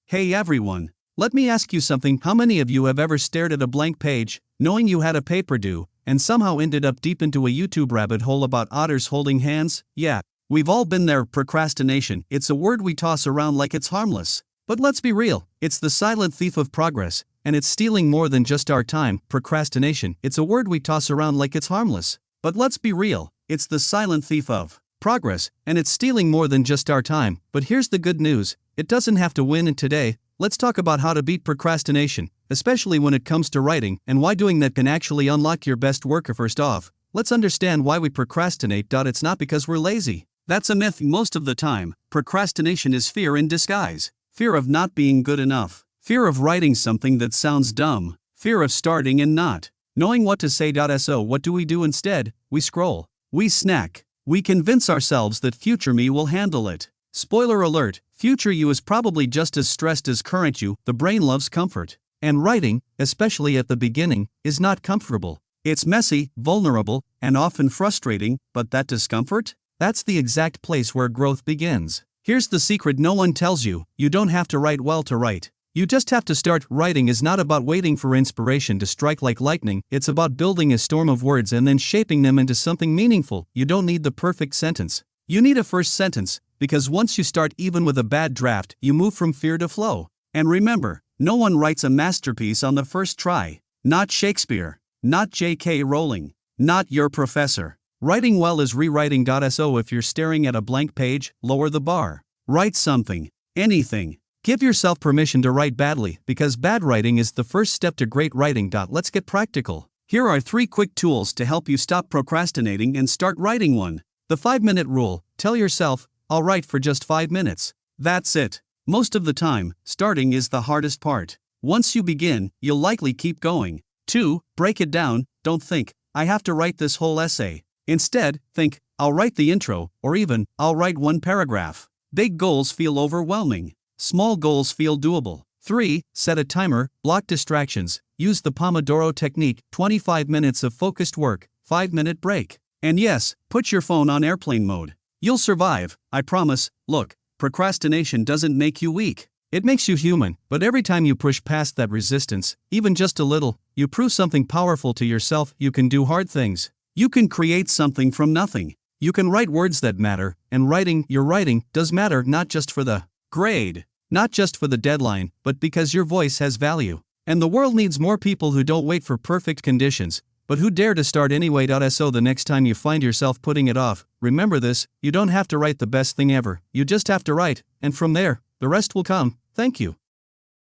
Hey everyone! Let me ask you something. How many of you have ever stared at a blank page, knowing you had a paper due, and somehow ended up deep into a YouTube rabbit hole about otters holding hands? Yeah, we've all been there. Procrastination, it's a word we toss around like it's harmless. But let's be real, it's the silent thief of progress, and it's stealing more than just our time. Procrastination, it's a word we toss around like it's harmless. But let's be real, it's the silent thief of progress, and it's stealing more than just our time. But here's the good news, it doesn't have to win. And today, let's talk about how to beat procrastination, especially when it comes to writing, and why doing that can actually unlock your best work. First off, let's understand why we procrastinate. It's not because we're lazy. That's a myth. Most of the time, procrastination is fear in disguise. Fear of not being good enough. Fear of writing something that sounds dumb. Fear of starting and not knowing what to say. So what do we do instead? We scroll. We snack. We convince ourselves that future me will handle it. Spoiler alert, future you is probably just as stressed as current you. The brain loves comfort. And writing, especially at the beginning, is not comfortable. It's messy, vulnerable, and often frustrating, but that discomfort? That's the exact place where growth begins. Here's the secret no one tells you, you don't have to write well to write. You just have to start. Writing is not about waiting for inspiration to strike like lightning, it's about building a storm of words and then shaping them into something meaningful. You don't need the perfect sentence. You need a first sentence, because once you start, even with a bad draft, you move from fear to flow. And remember, no one writes a masterpiece on the first try. Not Shakespeare. Not J.K. Rowling. Not your professor. Writing well is rewriting. So if you're staring at a blank page, lower the bar. Write something. Anything. Give yourself permission to write badly, because bad writing is the first step to great writing. Let's get practical. Here are 3 quick tools to help you stop procrastinating and start writing. 1. The 5-minute rule. Tell yourself, I'll write for just 5 minutes. That's it. Most of the time, starting is the hardest part. Once you begin, you'll likely keep going. 2. Break it down. Don't think, I have to write this whole essay. Instead, think, I'll write the intro, or even, I'll write 1 paragraph. Big goals feel overwhelming. Small goals feel doable. 3. Set a timer, block distractions, use the Pomodoro technique, 25 minutes of focused work, 5-minute break. And yes, put your phone on airplane mode. You'll survive, I promise. Look, procrastination doesn't make you weak. It makes you human, but every time you push past that resistance, even just a little, you prove something powerful to yourself. You can do hard things. You can create something from nothing. You can write words that matter, and your writing, does matter, not just for the grade. Not just for the deadline, but because your voice has value. And the world needs more people who don't wait for perfect conditions, but who dare to start anyway. So the next time you find yourself putting it off, remember this, you don't have to write the best thing ever, you just have to write, and from there, the rest will come. Thank you.